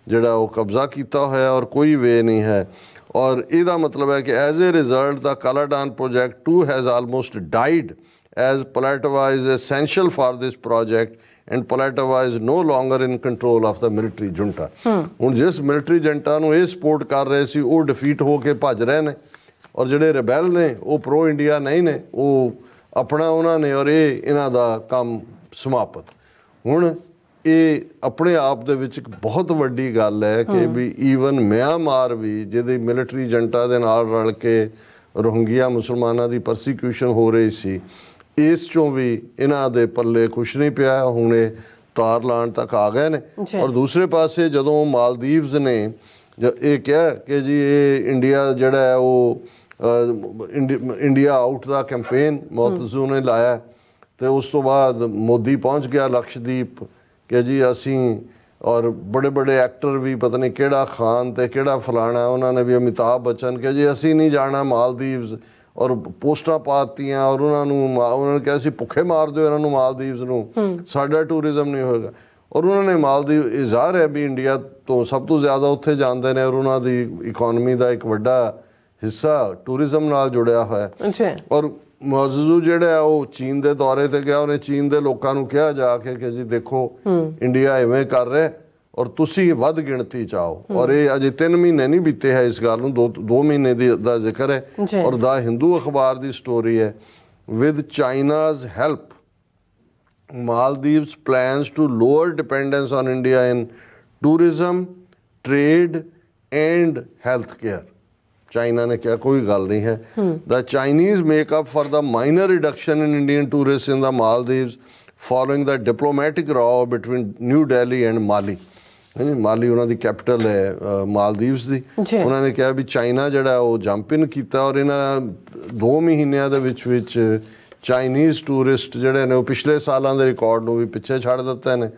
जिहड़ा वो कब्जा किया होया और कोई वे नहीं है। और इहदा मतलब है कि as a result the Kaladan project too has almost died, as Pletwa is essential for this project and Pletwa is no longer in control of the military junta. ਹੁਣ ਜਿਸ ਮਿਲਟਰੀ ਜੰਟਾ ਨੂੰ ਇਹ ਸਪੋਰਟ ਕਰ ਰਹੇ ਸੀ ਉਹ ਡਿਫੀਟ ਹੋ ਕੇ ਭੱਜ ਰਹੇ ਨੇ, ਔਰ ਜਿਹੜੇ ਰਿਬੈਲ ਨੇ ਉਹ ਪ੍ਰੋ ਇੰਡੀਆ ਨਹੀਂ ਨੇ, ਉਹ ਆਪਣਾ ਉਹਨਾਂ ਨੇ, ਔਰ ਇਹ ਇਹਨਾਂ ਦਾ ਕੰਮ ਸਮਾਪਤ। ਹੁਣ ਇਹ ਆਪਣੇ ਆਪ ਦੇ ਵਿੱਚ ਇੱਕ ਬਹੁਤ ਵੱਡੀ ਗੱਲ ਹੈ ਕਿ ਵੀ ਈਵਨ ਮਿਆਂਮਾਰ ਵੀ, ਜਿਹਦੀ ਮਿਲਟਰੀ ਜੰਟਾ ਦੇ ਨਾਲ ਰਲ ਕੇ ਰੋਹਿੰਗਿਆ ਮੁਸਲਮਾਨਾਂ ਦੀ ਪਰਸੀਕਿਊਸ਼ਨ ਹੋ ਰਹੀ ਸੀ, ਇਸ ਚੋਂ ਵੀ ਇਹਨਾਂ ਦੇ ਪੱਲੇ ਕੁਛ ਨਹੀਂ ਪਿਆ। ਹੁਣ ਇਹ ਤਾਰ ਲਾਉਣ ਤੱਕ ਆ ਗਏ ਨੇ। ਔਰ ਦੂਸਰੇ ਪਾਸੇ ਜਦੋਂ ਮਾਲਦੀਵਜ਼ ਨੇ ਇਹ ਕਿਹਾ ਕਿ ਜੀ ਇਹ ਇੰਡੀਆ ਜਿਹੜਾ ਹੈ ਉਹ ਇੰਡੀਆ ਆਊਟ ਦਾ ਕੈਂਪੇਨ ਮੋਤਜ਼ੂ ਨੇ ਲਾਇਆ, ਤੇ ਉਸ ਤੋਂ ਬਾਅਦ ਮੋਦੀ ਪਹੁੰਚ ਗਿਆ ਲਕਸ਼ਦੀਪ ਕਿ ਜੀ ਅਸੀਂ, ਔਰ ਬੜੇ ਬੜੇ ਐਕਟਰ ਵੀ, ਪਤਾ ਨਹੀਂ ਕਿਹੜਾ ਖਾਨ ਤੇ ਕਿਹੜਾ ਫਲਾਣਾ, ਉਹਨਾਂ ਨੇ ਵੀ, ਅਮਿਤਾਭ ਬੱਚਨ ਕਿ ਜੀ ਅਸੀਂ ਨਹੀਂ ਜਾਣਾ ਮਾਲਦੀਵਜ਼, ਔਰ ਪੋਸਟਾਂ ਪਾਤੀਆਂ, ਔਰ ਉਹਨਾਂ ਨੇ ਕਿਹਾ ਸੀ ਭੁੱਖੇ ਮਾਰ ਦਿਓ ਇਹਨਾਂ ਨੂੰ ਮਾਲਦੀਵਜ਼ ਨੂੰ, ਸਾਡਾ ਟੂਰਿਜ਼ਮ ਨਹੀਂ ਹੋਏਗਾ। ਔਰ ਉਹਨਾਂ ਨੇ ਮਾਲਦੀਵ, ਇਹ ਜ਼ਾਹਰ ਹੈ ਵੀ ਇੰਡੀਆ ਤੋਂ ਸਭ ਤੋਂ ਜ਼ਿਆਦਾ ਉੱਥੇ ਜਾਂਦੇ ਨੇ, ਔਰ ਉਹਨਾਂ ਦੀ ਇਕੋਨਮੀ ਦਾ ਇੱਕ ਵੱਡਾ ਹਿੱਸਾ ਟੂਰਿਜ਼ਮ ਨਾਲ ਜੁੜਿਆ ਹੋਇਆ। ਔਰ ਮੌਜੂਦ ਜਿਹੜਾ ਉਹ ਚੀਨ ਦੇ ਦੌਰੇ ਤੇ ਗਿਆ, ਉਹਨੇ ਚੀਨ ਦੇ ਲੋਕਾਂ ਨੂੰ ਕਿਹਾ ਜਾ ਕੇ ਕਿ ਜੀ ਦੇਖੋ ਇੰਡੀਆ ਇਵੇਂ ਕਰ ਰਿਹਾ ਔਰ ਤੁਸੀਂ ਵੱਧ ਗਿਣਤੀ ਚ ਆਓ। ਔਰ ਇਹ ਅਜੇ 3 ਮਹੀਨੇ ਨਹੀਂ ਬੀਤੇ ਹੈ ਇਸ ਗੱਲ ਨੂੰ, 2 ਮਹੀਨੇ ਦਾ ਜ਼ਿਕਰ ਹੈ। ਔਰ ਦਾ ਹਿੰਦੂ ਅਖਬਾਰ ਦੀ ਸਟੋਰੀ ਹੈ, with China's help Maldives plans to lower dependence on India in tourism, trade and healthcare. China ने क्या कोई गल नहीं है। The Chinese make up for the minor reduction in Indian tourists in the Maldives following the diplomatic row between New Delhi and Mali. ਮਾਲੀ ਉਹਨਾਂ ਦੀ capital ਹੈ Maldives ਦੀ। ਉਹਨਾਂ ਨੇ ਕਿਹਾ ਵੀ ਚਾਈਨਾ ਜਿਹੜਾ ਉਹ ਜੰਪ ਇਨ ਕੀਤਾ, ਔਰ ਇਹਨਾਂ 2 ਮਹੀਨਿਆਂ ਦੇ ਵਿੱਚ ਚਾਈਨੀਜ਼ ਟੂਰਿਸਟ ਜਿਹੜੇ ਨੇ ਉਹ ਪਿਛਲੇ ਸਾਲਾਂ ਦੇ ਰਿਕਾਰਡ ਨੂੰ ਵੀ ਪਿੱਛੇ ਛੱਡ ਦਿੱਤੇ ਨੇ।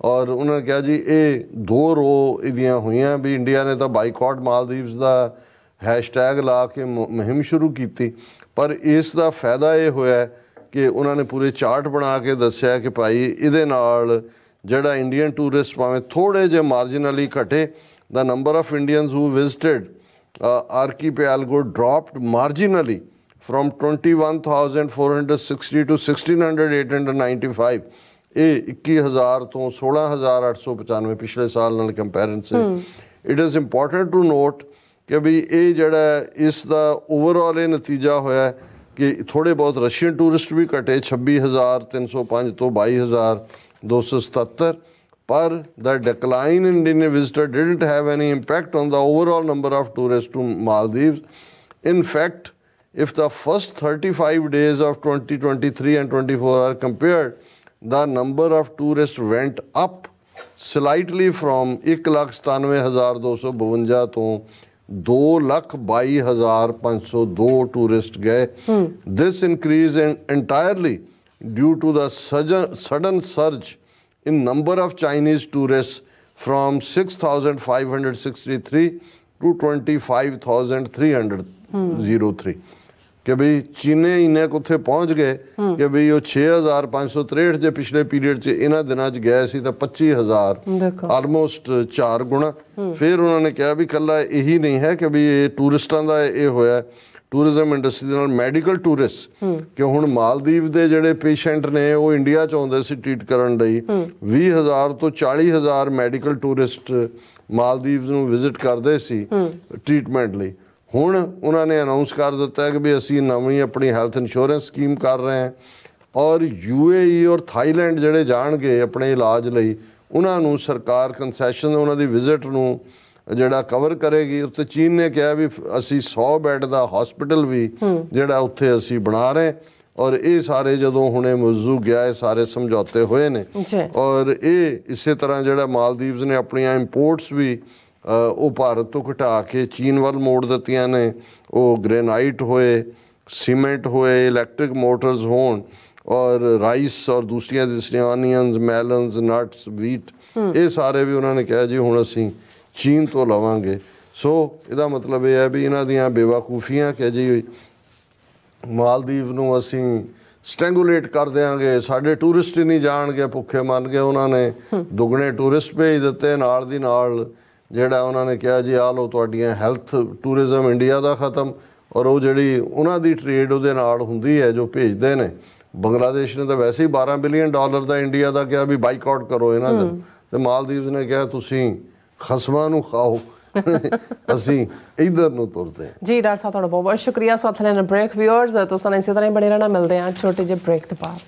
ਔਰ ਉਹਨਾਂ ਨੇ ਕਿਹਾ ਜੀ ਇਹ 2 ਰੋ ਇਹਦੀਆਂ ਹੋਈਆਂ ਵੀ ਇੰਡੀਆ ਨੇ ਤਾਂ ਬਾਈਕਾਟ ਮਾਲਦੀਵਸ ਦਾ ਹੈਸ਼ਟੈਗ ਲਾ ਕੇ ਮੁਹਿੰਮ ਸ਼ੁਰੂ ਕੀਤੀ, ਪਰ ਇਸ ਦਾ ਫਾਇਦਾ ਇਹ ਹੋਇਆ ਕਿ ਉਹਨਾਂ ਨੇ ਪੂਰੇ ਚਾਰਟ ਬਣਾ ਕੇ ਦੱਸਿਆ ਕਿ ਭਾਈ ਇਹਦੇ ਨਾਲ ਜਿਹੜਾ ਇੰਡੀਅਨ ਟੂਰਿਸਟ ਭਾਵੇਂ ਥੋੜ੍ਹੇ ਜਿਹੇ ਮਾਰਜਨਲੀ ਘਟੇ, the number of Indians who visited archipelago dropped marginally from 21,460 to 16,895. ਇਹ 21,000 ਤੋਂ 16,895 ਪਿਛਲੇ ਸਾਲ ਨਾਲ comparison. It is important to note ਕਿ ਵੀ ਇਹ ਜਿਹੜਾ ਇਸ ਦਾ ਓਵਰਆਲ ਇਹ ਨਤੀਜਾ ਹੋਇਆ ਕਿ ਥੋੜ੍ਹੇ ਬਹੁਤ ਰਸ਼ੀਅਨ ਟੂਰਿਸਟ ਵੀ ਘਟੇ 26,305 ਤੋਂ 22,277, ਪਰ the decline in Indian visitor didn't have any impact on the overall number of tourists to Maldives. In fact, if the first 35 days of 2023 and 24 are compared, the number of tourists went up slightly from 1,97,252 to 2,22,502 tourist गए। This increase entirely due to the sudden surge in number of Chinese tourists from 6,563 to 25,303 कि भाई चीने इन्ने उत्थे पहुँच गए कि भाई वो 6,563 जे पिछले पीरियड च इन्हां दिनां च गए सी तो 25,000 आलमोस्ट 4 गुणा। फिर उन्होंने कहा भी कल्ला यही नहीं है कि भी ये टूरिस्टां दा ये होया टूरिज्म इंडस्ट्री दे नाल मैडिकल टूरिस्ट कि हुण मालदीव दे जिहड़े पेशेंट ने वो इंडिया च आउंदे सी ट्रीट करन लई 20,000 तो 40,000 मैडिकल टूरिस्ट मालदीव्स नूं विजिट करदे सी ट्रीटमेंट लई। ਹੁਣ ਉਹਨਾਂ ਨੇ ਅਨਾਉਂਸ ਕਰ ਦਿੱਤਾ ਹੈ ਕਿ ਵੀ ਅਸੀਂ ਨਵੀਂ ਆਪਣੀ ਹੈਲਥ ਇੰਸ਼ੋਰੈਂਸ ਸਕੀਮ ਕਰ ਰਹੇ ਹਾਂ ਔਰ UAE ਔਰ ਥਾਈਲੈਂਡ ਜਿਹੜੇ ਜਾਣਗੇ ਆਪਣੇ ਇਲਾਜ ਲਈ ਉਹਨਾਂ ਨੂੰ ਸਰਕਾਰ ਕੰਸੈਸ਼ਨ ਉਹਨਾਂ ਦੀ ਵਿਜ਼ਿਟ ਨੂੰ ਜਿਹੜਾ ਕਵਰ ਕਰੇਗੀ। ਉੱਤੇ ਚੀਨ ਨੇ ਕਿਹਾ ਵੀ ਅਸੀਂ 100 ਬੈੱਡ ਦਾ ਹਸਪੀਟਲ ਵੀ ਜਿਹੜਾ ਉੱਥੇ ਅਸੀਂ ਬਣਾ ਰਹੇ ਔਰ ਇਹ ਸਾਰੇ ਜਦੋਂ ਹੁਣੇ ਮੌਜੂ ਗਿਆ ਇਹ ਸਾਰੇ ਸਮਝੌਤੇ ਹੋਏ ਨੇ ਔਰ ਇਹ ਇਸੇ ਤਰ੍ਹਾਂ ਜਿਹੜਾ ਮਾਲਦੀਵਜ਼ ਨੇ ਆਪਣੀਆਂ ਇੰਪੋਰਟਸ ਵੀ ਉਹ ਭਾਰਤ ਤੋਂ ਘਟਾ ਕੇ ਚੀਨ ਵੱਲ ਮੋੜ ਦਿੱਤੀਆਂ ਨੇ। ਉਹ ਗ੍ਰੇਨਾਈਟ ਹੋਏ, ਸੀਮੈਂਟ ਹੋਏ, ਇਲੈਕਟ੍ਰਿਕ ਮੋਟਰਸ ਹੋਣ ਔਰ ਰਾਈਸ ਔਰ ਦੂਸਰੀਆਂ ਆਨੀਅਨਸ, ਮੈਲਨਸ, ਨਟਸ, ਵੀਟ ਇਹ ਸਾਰੇ ਵੀ ਉਹਨਾਂ ਨੇ ਕਿਹਾ ਜੀ ਹੁਣ ਅਸੀਂ ਚੀਨ ਤੋਂ ਲਵਾਂਗੇ। ਸੋ ਇਹਦਾ ਮਤਲਬ ਇਹ ਹੈ ਵੀ ਇਹਨਾਂ ਦੀਆਂ ਬੇਵਕੂਫੀਆਂ ਕਿ ਜੀ ਮਾਲਦੀਵ ਨੂੰ ਅਸੀਂ ਸਟੈਂਗੂਲੇਟ ਕਰ ਦਿਆਂਗੇ, ਸਾਡੇ ਟੂਰਿਸਟ ਹੀ ਨਹੀਂ ਜਾਣਗੇ, ਭੁੱਖੇ ਮਰ ਗਏ। ਉਹਨਾਂ ਨੇ ਦੁੱਗਣੇ ਟੂਰਿਸਟ ਭੇਜ ਦਿੱਤੇ ਨਾਲ ਦੀ ਨਾਲ ਜਿਹੜਾ ਉਹਨਾਂ ਨੇ ਕਿਹਾ ਜੀ ਆਹ ਲਓ ਤੁਹਾਡੀਆਂ ਹੈਲਥ ਟੂਰਿਜ਼ਮ ਇੰਡੀਆ ਦਾ ਖਤਮ ਔਰ ਉਹ ਜਿਹੜੀ ਉਹਨਾਂ ਦੀ ਟਰੇਡ ਉਹਦੇ ਨਾਲ ਹੁੰਦੀ ਹੈ ਜੋ ਭੇਜਦੇ ਨੇ। ਬੰਗਲਾਦੇਸ਼ ਨੇ ਤਾਂ ਵੈਸੇ ਹੀ $12 ਬਿਲੀਅਨ ਦਾ ਇੰਡੀਆ ਦਾ ਕਿਹਾ ਵੀ ਬਾਈਕਾਟ ਕਰੋ ਇਹਨਾਂ ਦਾ ਤੇ ਮਾਲਦੀਵਜ਼ ਨੇ ਕਿਹਾ ਤੁਸੀਂ ਖਸਮਾਂ ਨੂੰ ਖਾਓ ਅਸੀਂ ਇਧਰ ਨੂੰ ਤੁਰਦੇ ਹਾਂ। ਜੀ ਡਾਕਟਰ ਸਾਹਿਬ ਤੁਹਾਡਾ ਬਹੁਤ ਬਹੁਤ ਸ਼ੁਕਰੀਆ। ਸਾਥ ਲੈਣ ਬ੍ਰੇਕ ਵਿਊਅਰਸ ਤੁਸੀਂ ਇਸੇ ਤਰ੍ਹਾਂ ਹੀ ਬਣੇ ਰਹਿਣਾ। ਮਿਲਦੇ ਹਾਂ ਛੋਟੇ ਜਿਹੇ ਬ੍ਰੇਕ ਤੋਂ ਬਾਅਦ।